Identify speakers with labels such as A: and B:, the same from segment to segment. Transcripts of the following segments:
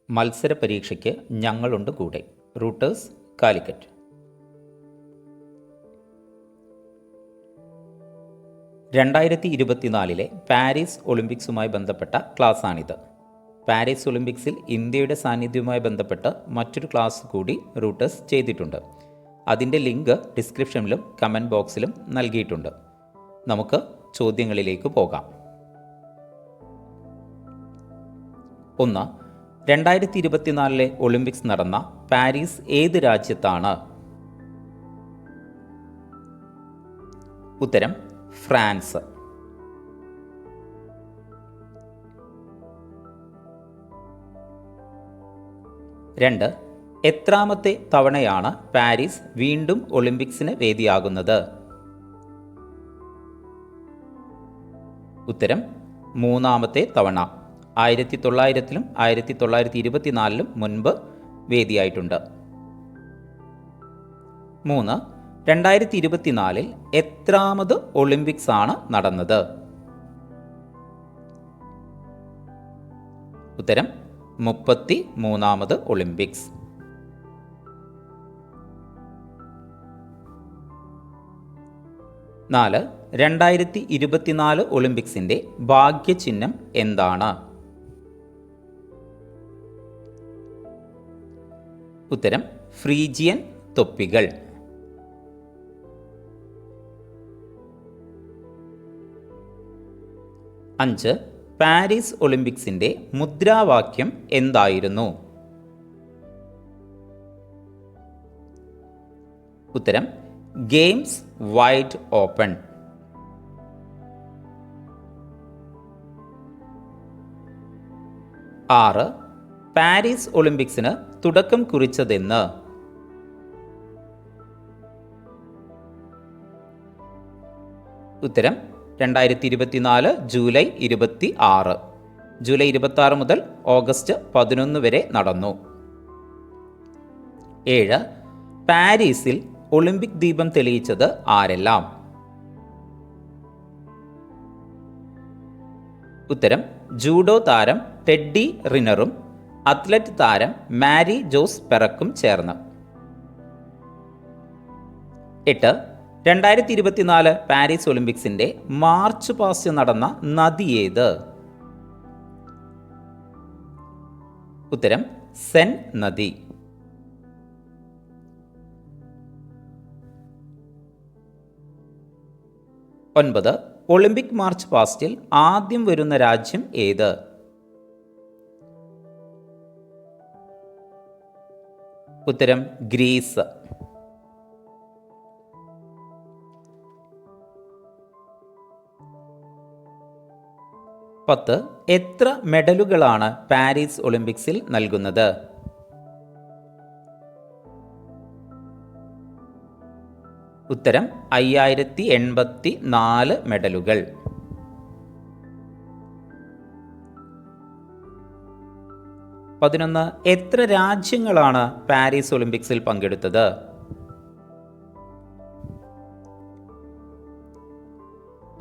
A: മത്സര പരീക്ഷയ്ക്ക് ഞങ്ങളുണ്ട് കൂടെ. റൂട്ടേഴ്സ്, കാലിക്കറ്റ്. 2024 പാരീസ് ഒളിമ്പിക്സുമായി ബന്ധപ്പെട്ട ക്ലാസ്സാണിത്. പാരീസ് ഒളിമ്പിക്സിൽ ഇന്ത്യയുടെ സാന്നിധ്യവുമായി ബന്ധപ്പെട്ട് മറ്റൊരു ക്ലാസ് കൂടി റൂട്ടേഴ്സ് ചെയ്തിട്ടുണ്ട്. അതിൻ്റെ ലിങ്ക് ഡിസ്ക്രിപ്ഷനിലും കമൻറ്റ് ബോക്സിലും നൽകിയിട്ടുണ്ട്. നമുക്ക് ചോദ്യങ്ങളിലേക്ക് പോകാം. 1. 2024 ഒളിമ്പിക്സ് നടന്ന പാരീസ് ഏത് രാജ്യത്താണ്? ഉത്തരം ഫ്രാൻസ്. 2. എത്രാമത്തെ തവണയാണ് പാരീസ് വീണ്ടും ഒളിമ്പിക്സിന് വേദിയാകുന്നത്? ഉത്തരം 3-ാമത്തെ തവണ. 1900-ലും 1924-ലും മുൻപ് വേദിയായിട്ടുണ്ട്. 3. 2024 എത്രാമത് ഒളിമ്പിക്സ് ആണ് നടന്നത്? ഉത്തരം 33-ാമത് ഒളിമ്പിക്സ്. 4. 2024 ഒളിമ്പിക്സിൻ്റെ ഭാഗ്യചിഹ്നം എന്താണ്? ഉത്തരം ഫ്രീജിയൻ തൊപ്പികൾ. 5. പാരീസ് ഒളിമ്പിക്സിൻ്റെ മുദ്രാവാക്യം എന്തായിരുന്നു? ഉത്തരം ഗെയിംസ് വൈഡ് ഓപ്പൺ. 6. പാരീസ് ഒളിമ്പിക്സിന് തുടക്കം കുറിച്ചതെന്ന്? ഉത്തരം 2024 ജൂലൈ 26. ജൂലൈ 26 മുതൽ ഓഗസ്റ്റ് 11 വരെ നടന്നു. 7. പാരീസിൽ ഒളിമ്പിക് ദീപം തെളിയിച്ചത് ആരെല്ലാം? ഉത്തരം ജൂഡോ താരം ടെഡ്ഡി റിനറും അത്ലറ്റ് താരം മാരി ജോസ് പെറക്കും ചേർന്ന്. 8. 2024 പാരീസ് ഒളിമ്പിക്സിൻ്റെ മാർച്ച് പാസ്റ്റ് നടന്ന നദി ഏത്? ഉത്തരം സെൻ നദി. 9. ഒളിമ്പിക് മാർച്ച് പാസ്റ്റിൽ ആദ്യം വരുന്ന രാജ്യം ഏത്? ഉത്തരം ഗ്രീസ്. 10. എത്ര മെഡലുകളാണ് പാരീസ് ഒളിമ്പിക്സിൽ നൽകുന്നത്? ഉത്തരം 5084 മെഡലുകൾ. 11. എത്ര രാജ്യങ്ങളാണ് പാരീസ് ഒളിമ്പിക്സിൽ പങ്കെടുത്തത്?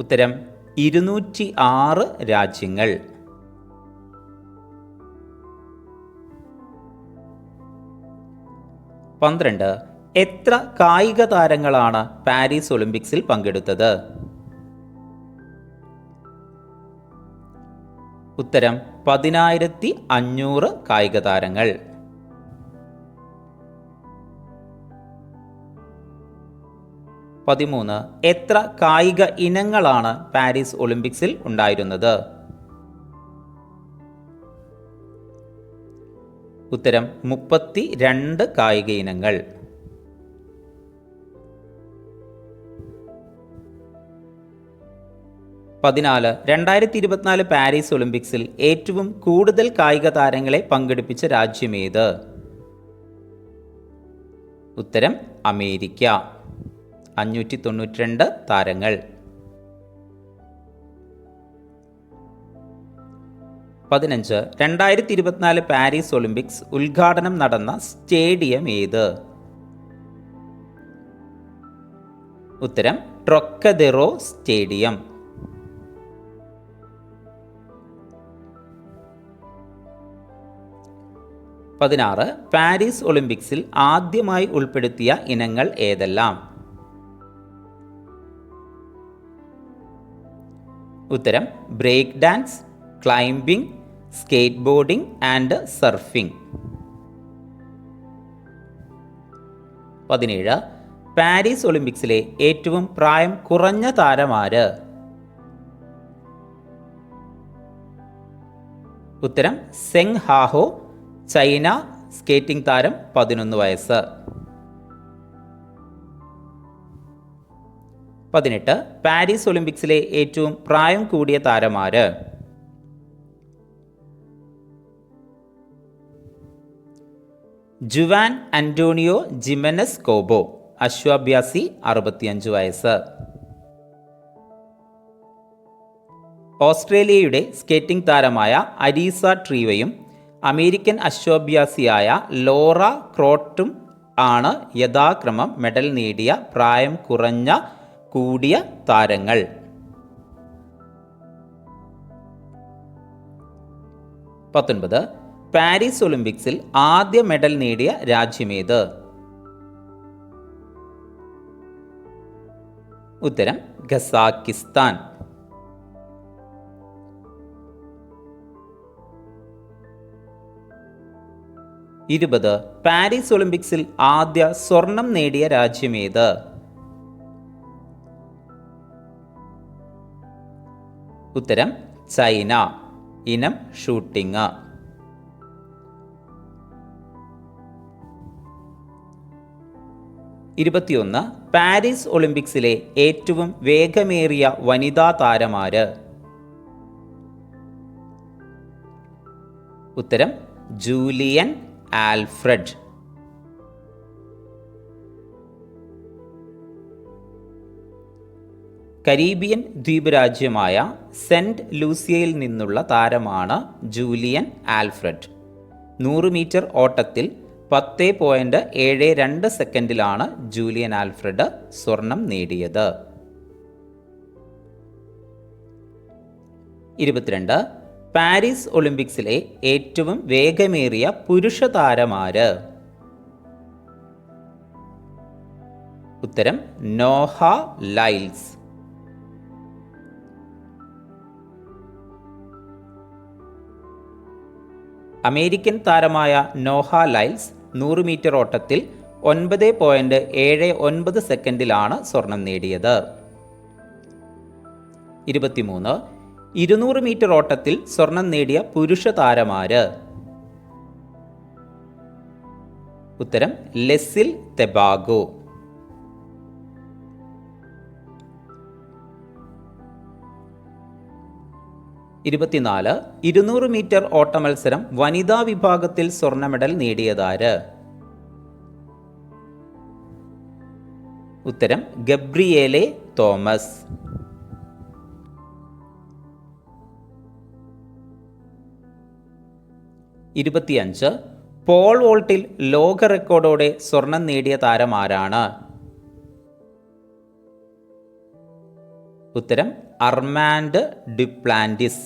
A: ഉത്തരം 206 രാജ്യങ്ങൾ. 12. എത്ര കായിക താരങ്ങളാണ് പാരീസ് ഒളിമ്പിക്സിൽ പങ്കെടുത്തത്? ഉത്തരം 10500 കായിക താരങ്ങൾ. 13. എത്ര കായിക ഇനങ്ങളാണ് പാരീസ് ഒളിമ്പിക്സിൽ ഉണ്ടായിരുന്നത്? ഉത്തരം 32 കായിക ഇനങ്ങൾ. 14. 2024 പാരീസ് ഒളിമ്പിക്സിൽ ഏറ്റവും കൂടുതൽ കായിക താരങ്ങളെ പങ്കെടുപ്പിച്ച രാജ്യമേത്? ഉത്തരം അമേരിക്ക. 592 താരങ്ങൾ. 15. 2024 പാരീസ് ഒളിമ്പിക്സ് ഉദ്ഘാടനം നടന്ന സ്റ്റേഡിയം ഏത്? ഉത്തരം ട്രൊക്കദെറോ സ്റ്റേഡിയം. 16. 16. പാരീസ് ഒളിമ്പിക്സിൽ ആദ്യമായി ഉൾപ്പെടുത്തിയ ഇനങ്ങൾ ഏതെല്ലാം? ഉത്തരം break dance, climbing, skateboarding and surfing. 17. Paris ഒളിമ്പിക്സിലെ ഏറ്റവും പ്രായം കുറഞ്ഞ താരമാര്? ഉത്തരം സെങ് ഹാഹോ, ചൈന, സ്കേറ്റിംഗ് താരം, 11 വയസ്സ്. 18. പാരീസ് ഒളിമ്പിക്സിലെ ഏറ്റവും പ്രായം കൂടിയ താരമാര്? ജുവാൻ അന്റോണിയോ ജിമെനസ് കോബോ, അശ്വാഭ്യാസി, 65 വയസ്സ്. ഓസ്ട്രേലിയയുടെ സ്കേറ്റിംഗ് താരമായ അരീസ ട്രീവയും അമേരിക്കൻ അശ്വാഭ്യാസിയായ ലോറ ക്രോട്ടും ആണ് യഥാക്രമം മെഡൽ നേടിയ പ്രായം കുറഞ്ഞ കൂടിയ താരങ്ങൾ. 19. പാരീസ് ഒളിമ്പിക്സിൽ ആദ്യ മെഡൽ നേടിയ രാജ്യമേത്? ഉത്തരം ഖസാക്കിസ്ഥാൻ. 20. പാരീസ് ഒളിമ്പിക്സിൽ ആദ്യ സ്വർണം നേടിയ രാജ്യമേത്? ഉത്തരം ചൈന. ഇനം ഷൂട്ടിംഗ്. 21. പാരീസ് ഒളിമ്പിക്സിലെ ഏറ്റവും വേഗമേറിയ വനിതാ താരമാര്? ഉത്തരം ജൂലിയൻ ആൽഫ്രഡ്. 'കരീബിയൻ ദ്വീപ് രാജ്യമായ സെന്റ് ലൂസിയയിൽ നിന്നുള്ള താരമാണ് ജൂലിയൻ ആൽഫ്രഡ്. 100 മീറ്റർ ഓട്ടത്തിൽ 10.72 സെക്കൻഡിലാണ് ജൂലിയൻ ആൽഫ്രഡ് സ്വർണം നേടിയത്. 22. പാരീസ് ഒളിമ്പിക്സിലെ ഏറ്റവും വേഗമേറിയ പുരുഷ താരമാര്? ഉത്തരം നോഹ ലൈൽസ്. 'അമേരിക്കൻ താരമായ നോഹ ലൈൽസ് 100 മീറ്റർ ഓട്ടത്തിൽ 9.79 സെക്കൻഡിലാണ് സ്വർണം നേടിയത്. 23. 200 മീറ്റർ ഓട്ടത്തിൽ സ്വർണം നേടിയ പുരുഷ താരമാര്? ഉത്തരം ലെസിൽ തെബാഗോ. 24. 200 മീറ്റർ ഓട്ട മത്സരം വനിതാ വിഭാഗത്തിൽ സ്വർണ്ണ മെഡൽ നേടിയതാര്? ഉത്തരം ഗബ്രിയേലെ തോമസ്. 25. പോൾ വോൾട്ടിൽ ലോക റെക്കോർഡോടെ സ്വർണം നേടിയ താരം ആരാണ്? ഉത്തരം അർമാൻഡ് ഡുപ്ലാന്റിസ്.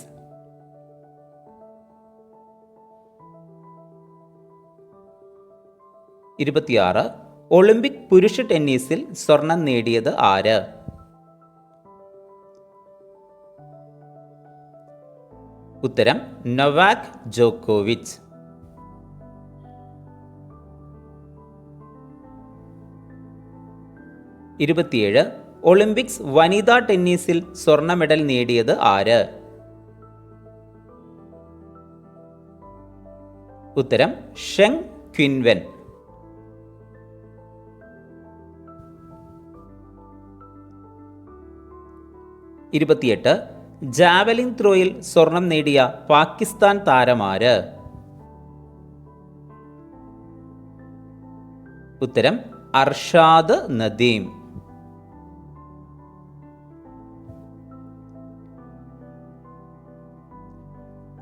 A: 26. ഒളിമ്പിക് പുരുഷ ടെന്നീസിൽ സ്വർണം നേടിയത് ആര്? ഉത്തരം നൊവാക് ജോക്കോവിച്ച്. 27. ഒളിമ്പിക്സ് വനിതാ ടെന്നീസിൽ സ്വർണ്ണ മെഡൽ നേടിയത് ആര്? ഉത്തരം ഷെങ് ക്വിൻവെൻ. 28. ജാവലിൻ ത്രോയിൽ സ്വർണം നേടിയ പാകിസ്ഥാൻ താരമാര്? ഉത്തരം അർഷാദ് നദീം.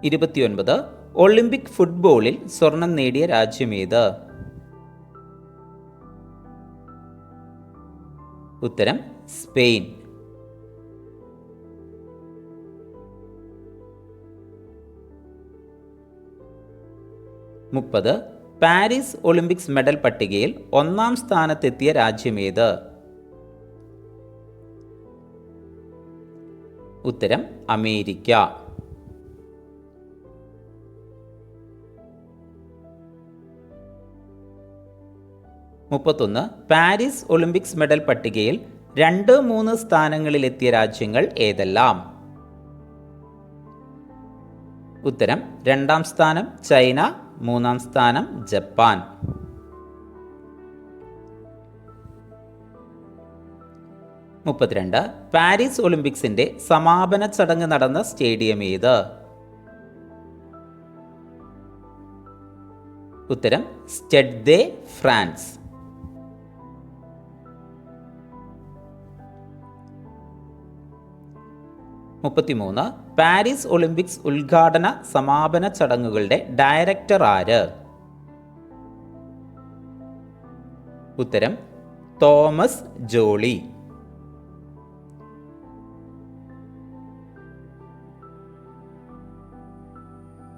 A: 29. ഒളിമ്പിക് ഫുട്ബോളിൽ സ്വർണം നേടിയ രാജ്യമേത്? ഉത്തരം സ്പെയിൻ. 30. പാരീസ് ഒളിമ്പിക്സ് മെഡൽ പട്ടികയിൽ ഒന്നാം സ്ഥാനത്തെത്തിയ രാജ്യമേത്? ഉത്തരം അമേരിക്ക. 31. പാരീസ് ഒളിമ്പിക്സ് മെഡൽ പട്ടികയിൽ 2-3 സ്ഥാനങ്ങളിലെത്തിയ രാജ്യങ്ങൾ ഏതെല്ലാം? ഉത്തരം 2-ാം സ്ഥാനം ചൈന, 3-ാം സ്ഥാനം ജപ്പാൻ. 32. പാരീസ് ഒളിമ്പിക്സിന്റെ സമാപന ചടങ്ങ് നടന്ന സ്റ്റേഡിയം ഏത്? ഉത്തരം സ്റ്റഡ് ദെ ഫ്രാൻസ്. 33. പാരീസ് ഒളിമ്പിക്സ് ഉദ്ഘാടന സമാപന ചടങ്ങുകളുടെ ഡയറക്ടർ ആര്? ഉത്തരം തോമസ് ജോളി.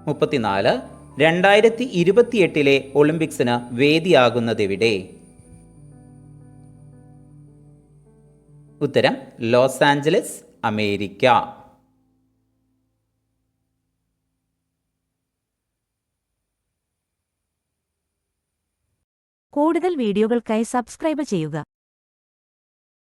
A: 34. 2028 ഒളിമ്പിക്സിന് വേദിയാകുന്നതെവിടെ? ഉത്തരം ലോസ് ആഞ്ചലസ്, അമേരിക്ക.
B: കൂടുതൽ വീഡിയോകൾക്കായി സബ്സ്ക്രൈബ് ചെയ്യുക.